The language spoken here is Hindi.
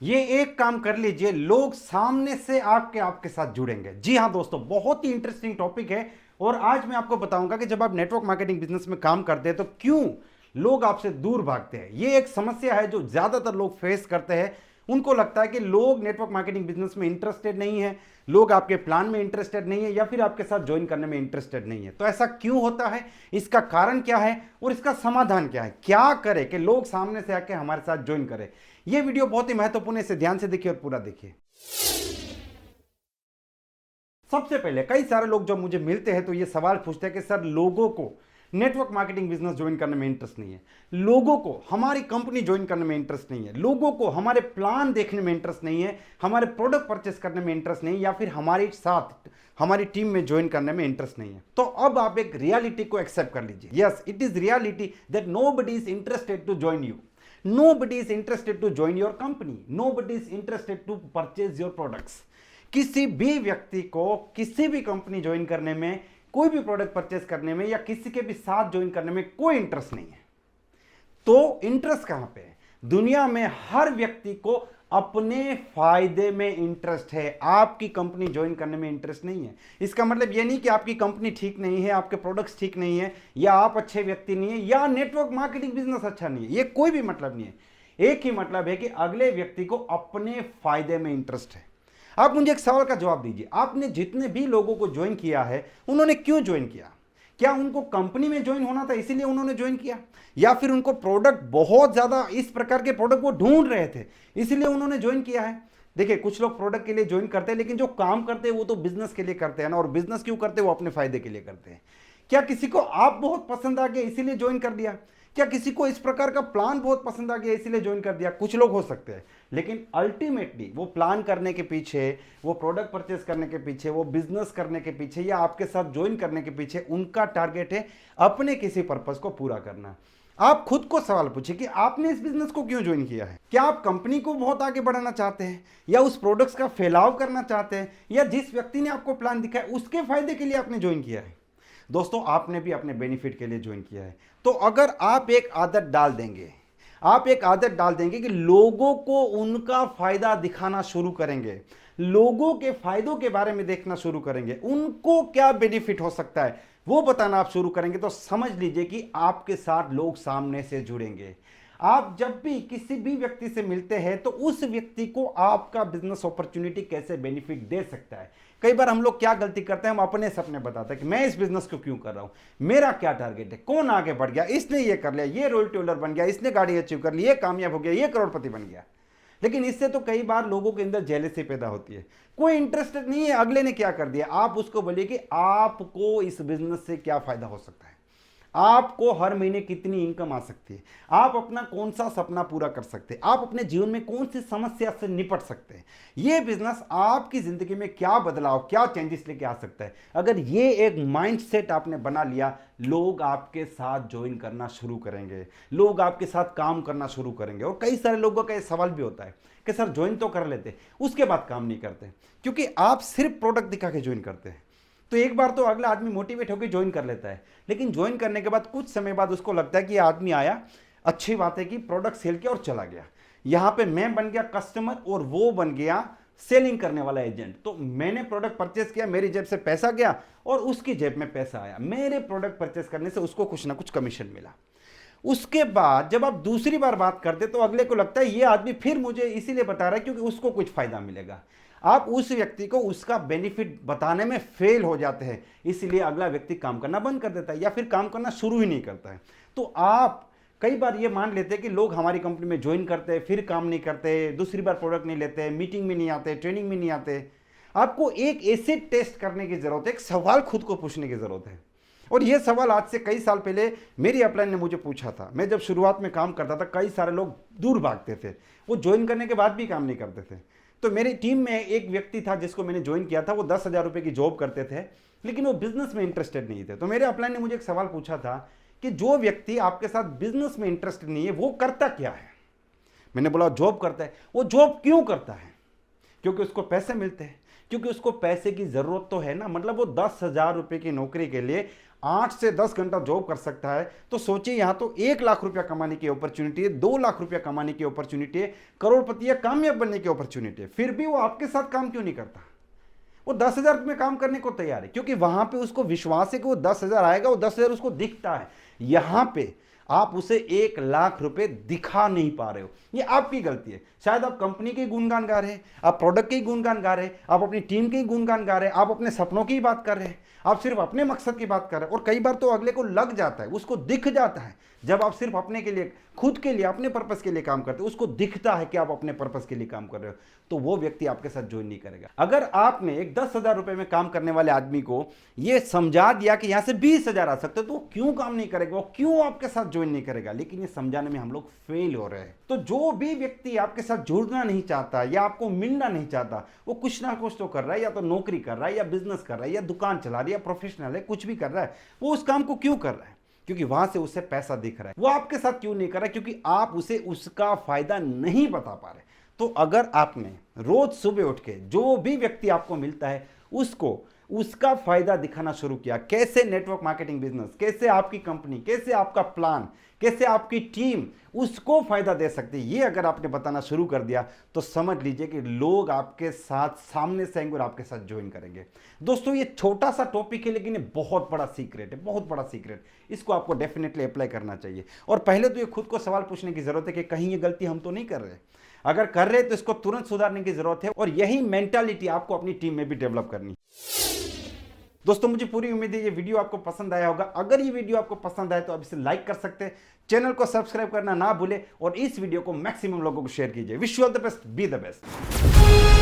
ये एक काम कर लीजिए, लोग सामने से आके आपके साथ जुड़ेंगे। जी हाँ दोस्तों, बहुत ही इंटरेस्टिंग टॉपिक है और आज मैं आपको बताऊंगा कि जब आप नेटवर्क मार्केटिंग बिजनेस में काम करते हैं तो क्यों लोग आपसे दूर भागते हैं। ये एक समस्या है जो ज्यादातर लोग फेस करते हैं। उनको लगता है कि लोग नेटवर्क मार्केटिंग बिजनेस में इंटरेस्टेड नहीं है, लोग आपके प्लान में इंटरेस्टेड नहीं है या फिर आपके साथ ज्वाइन करने में इंटरेस्टेड नहीं है। तो ऐसा क्यों होता है, इसका कारण क्या है और इसका समाधान क्या है, क्या करें कि लोग सामने से आके हमारे साथ ज्वाइन करें। यह वीडियो बहुत ही महत्वपूर्ण है, इसे ध्यान से देखिए और पूरा देखिए। सबसे पहले कई सारे लोग जब मुझे मिलते हैं तो ये सवाल पूछते हैं कि सर, लोगों को नेटवर्क मार्केटिंग बिजनेस ज्वाइन करने में इंटरेस्ट नहीं है, लोगों को हमारी कंपनी ज्वाइन करने में इंटरेस्ट नहीं है, लोगों को हमारे प्लान देखने में इंटरेस्ट नहीं है, हमारे प्रोडक्ट परचेस करने में इंटरेस्ट नहीं है या फिर हमारे साथ हमारी टीम में ज्वाइन करने में इंटरेस्ट नहीं है। तो अब आप एक रियलिटी को एक्सेप्ट कर लीजिए। Yes, it is reality that nobody is interested to join you, nobody is interested to join your company, nobody is interested to purchase your products। किसी भी व्यक्ति को किसी भी कंपनी ज्वाइन करने में, कोई भी प्रोडक्ट परचेस करने में या किसी के भी साथ ज्वाइन करने में कोई इंटरेस्ट नहीं है। तो इंटरेस्ट कहां पे है? दुनिया में हर व्यक्ति को अपने फायदे में इंटरेस्ट है, आपकी कंपनी ज्वाइन करने में इंटरेस्ट नहीं है। इसका मतलब यह नहीं कि आपकी कंपनी ठीक नहीं है, आपके प्रोडक्ट्स ठीक नहीं है या आप अच्छे व्यक्ति नहीं है या नेटवर्क मार्केटिंग बिजनेस अच्छा नहीं है। यह कोई भी मतलब नहीं है। एक ही मतलब है कि अगले व्यक्ति को अपने फायदे में इंटरेस्ट है। आप मुझे एक सवाल का जवाब दीजिए, आपने जितने भी लोगों को ज्वाइन किया है उन्होंने क्यों ज्वाइन किया? क्या उनको कंपनी में ज्वाइन होना था इसीलिए उन्होंने ज्वाइन किया, या फिर उनको प्रोडक्ट बहुत ज्यादा इस प्रकार के प्रोडक्ट वो ढूंढ रहे थे इसलिए उन्होंने ज्वाइन किया है? देखिए, कुछ लोग प्रोडक्ट के लिए ज्वाइन करते हैं लेकिन जो काम करते हैं वो तो बिजनेस के लिए करते हैं ना, और बिजनेस क्यों करते हैं? वो अपने फायदे के लिए करते हैं। क्या किसी को आप बहुत पसंद आ गया इसीलिए ज्वाइन कर दिया? क्या किसी को इस प्रकार का प्लान बहुत पसंद आ गया इसीलिए ज्वाइन कर दिया? कुछ लोग हो सकते हैं, लेकिन अल्टीमेटली वो प्लान करने के पीछे, वो प्रोडक्ट परचेस करने के पीछे, वो बिजनेस करने के पीछे या आपके साथ ज्वाइन करने के पीछे उनका टारगेट है अपने किसी पर्पस को पूरा करना। आप खुद को सवाल पूछिए कि आपने इस बिजनेस को क्यों ज्वाइन किया है? क्या आप कंपनी को बहुत आगे बढ़ाना चाहते हैं या उस प्रोडक्ट्स का फैलाव करना चाहते हैं या जिस व्यक्ति ने आपको प्लान दिखाया उसके फायदे के लिए आपने ज्वाइन किया है? दोस्तों, आपने भी अपने बेनिफिट के लिए ज्वाइन किया है। तो अगर आप एक आदत डाल देंगे, आप एक आदत डाल देंगे कि लोगों को उनका फायदा दिखाना शुरू करेंगे, लोगों के फायदों के बारे में देखना शुरू करेंगे, उनको क्या बेनिफिट हो सकता है वो बताना आप शुरू करेंगे, तो समझ लीजिए कि आपके साथ लोग सामने से जुड़ेंगे। आप जब भी किसी भी व्यक्ति से मिलते हैं तो उस व्यक्ति को आपका बिजनेस अपॉर्चुनिटी कैसे बेनिफिट दे सकता है। कई बार हम लोग क्या गलती करते हैं, हम अपने सपने बताते हैं कि मैं इस बिजनेस को क्यों कर रहा हूं, मेरा क्या टारगेट है, कौन आगे बढ़ गया, इसने ये कर लिया, ये रोल टेलर बन गया, इसने गाड़ी अचीव कर ली, ये कामयाब हो गया, ये करोड़पति बन गया। लेकिन इससे तो कई बार लोगों के अंदर जेलसी पैदा होती है, कोई इंटरेस्टेड नहीं है अगले ने क्या कर दिया। आप उसको बोलिए कि आपको इस बिजनेस से क्या फायदा हो सकता है, आपको हर महीने कितनी इनकम आ सकती है, आप अपना कौन सा सपना पूरा कर सकते हैं, आप अपने जीवन में कौन सी समस्या से निपट सकते हैं, ये बिजनेस आपकी जिंदगी में क्या बदलाव, क्या चेंजेस लेके आ सकता है। अगर ये एक माइंडसेट आपने बना लिया, लोग आपके साथ ज्वाइन करना शुरू करेंगे, लोग आपके साथ काम करना शुरू करेंगे। और कई सारे लोगों का ये सवाल भी होता है कि सर, ज्वाइन तो कर लेते उसके बाद काम नहीं करते, क्योंकि आप सिर्फ प्रोडक्ट दिखा के ज्वाइन करते हैं। तो एक बार तो अगला आदमी मोटिवेट होकर ज्वाइन कर लेता है, लेकिन ज्वाइन करने के बाद कुछ समय बाद उसको लगता है कि ये आदमी आया, अच्छी बात है कि प्रोडक्ट सेल किया और चला गया, यहां पे मैं बन गया कस्टमर और वो बन गया सेलिंग करने वाला एजेंट। तो मैंने प्रोडक्ट परचेस किया, मेरी जेब से पैसा गया और उसकी जेब में पैसा आया, मेरे प्रोडक्ट परचेस करने से उसको कुछ ना कुछ कमीशन मिला। उसके बाद जब आप दूसरी बार बात करते तो अगले को लगता है ये आदमी फिर मुझे इसीलिए बता रहा है क्योंकि उसको कुछ फायदा मिलेगा। आप उस व्यक्ति को उसका बेनिफिट बताने में फेल हो जाते हैं, इसलिए अगला व्यक्ति काम करना बंद कर देता है या फिर काम करना शुरू ही नहीं करता है। तो आप कई बार ये मान लेते हैं कि लोग हमारी कंपनी में ज्वाइन करते हैं फिर काम नहीं करते, दूसरी बार प्रोडक्ट नहीं लेते, मीटिंग में नहीं आते, ट्रेनिंग में नहीं आते। आपको एक एसिड टेस्ट करने की जरूरत है, एक सवाल खुद को पूछने की जरूरत है। और यह सवाल आज से कई साल पहले मेरी अपलाइन ने मुझे पूछा था। मैं जब शुरुआत में काम करता था कई सारे लोग दूर भागते थे, वो ज्वाइन करने के बाद भी काम नहीं करते थे। तो मेरी टीम में एक व्यक्ति था जिसको मैंने ज्वाइन किया था, वो 10,000 रुपये की जॉब करते थे लेकिन वो बिजनेस में इंटरेस्टेड नहीं थे। तो मेरे अपलाइन ने मुझे एक सवाल पूछा था कि जो व्यक्ति आपके साथ बिजनेस में इंटरेस्टेड नहीं है वो करता क्या है? मैंने बोला जॉब करता है। वो जॉब क्यों करता है? क्योंकि उसको पैसे मिलते हैं, क्योंकि उसको पैसे की जरूरत तो है ना। मतलब वो 10,000 रुपये की नौकरी के लिए 8 से 10 घंटा जॉब कर सकता है, तो सोचिए यहाँ तो 1 लाख रुपया कमाने की अपॉर्चुनिटी है, 2 लाख रुपया कमाने की अपॉर्चुनिटी है, करोड़पति या कामयाब बनने की अपॉर्चुनिटी है, फिर भी वो आपके साथ काम क्यों नहीं करता? वो 10,000 में काम करने को तैयार है, क्योंकि वहां पे उसको विश्वास है कि वो 10,000 आएगा, वो 10,000 उसको दिखता है। यहां पे आप उसे 1 लाख रुपए दिखा नहीं पा रहे हो, ये आपकी गलती है। शायद आप कंपनी के गुणगान गा रहे हैं, आप प्रोडक्ट के ही गुणगान गा रहे हैं, आप अपनी टीम के ही गुणगान गा रहे हैं, आप अपने सपनों की ही बात कर रहे हैं, आप सिर्फ अपने मकसद की बात कर रहे हैं। और कई बार तो अगले को लग जाता है, उसको दिख जाता है, जब आप सिर्फ अपने के लिए, खुद के लिए, अपने पर्पस के लिए काम करते हो, उसको दिखता है कि आप अपने पर्पस के लिए काम कर रहे हो, तो वो व्यक्ति आपके साथ ज्वाइन नहीं करेगा। अगर आपने एक 10,000 रुपए में काम करने वाले आदमी को ये समझा दिया कि यहां से 20,000 आ सकते, तो वो क्यों काम नहीं करेगा, वो क्यों आपके साथ ज्वाइन नहीं करेगा? लेकिन ये समझाने में हम लोग फेल हो रहे हैं। तो जो भी व्यक्ति आपके साथ जुड़ना नहीं चाहता या आपको मिलना नहीं चाहता, वो कुछ ना कुछ तो कर रहा है, या तो नौकरी कर रहा है, या बिजनेस कर रहा है, या दुकान चला रही है, या प्रोफेशनल है, कुछ भी कर रहा है। वो उस काम को क्यों कर रहा है? क्योंकि वहां से उसे पैसा दिख रहा है। वो आपके साथ क्यों नहीं कर रहा है? क्योंकि आप उसे उसका फायदा नहीं बता पा रहे। तो अगर आपने रोज सुबह उठ के जो भी व्यक्ति आपको मिलता है उसको उसका फायदा दिखाना शुरू किया, कैसे नेटवर्क मार्केटिंग बिजनेस, कैसे आपकी कंपनी, कैसे आपका प्लान, कैसे आपकी टीम उसको फायदा दे सकती है, ये अगर आपने बताना शुरू कर दिया, तो समझ लीजिए कि लोग आपके साथ सामने से आएंगे और आपके साथ ज्वाइन करेंगे। दोस्तों, ये छोटा सा टॉपिक है, लेकिन ये बहुत बड़ा सीक्रेट है, बहुत बड़ा सीक्रेट। इसको आपको डेफिनेटली अप्लाई करना चाहिए। और पहले तो ये खुद को सवाल पूछने की जरूरत है कि कहीं ये गलती हम तो नहीं कर रहे। अगर कर रहे तो इसको तुरंत सुधारने की जरूरत है, और यही मेंटालिटी आपको अपनी टीम में भी डेवलप करनी है। दोस्तों, मुझे पूरी उम्मीद है ये वीडियो आपको पसंद आया होगा। अगर ये वीडियो आपको पसंद आए तो आप इसे लाइक कर सकते हैं, चैनल को सब्सक्राइब करना ना भूले, और इस वीडियो को मैक्सिमम लोगों को शेयर कीजिए। Wish you all the best, be the best.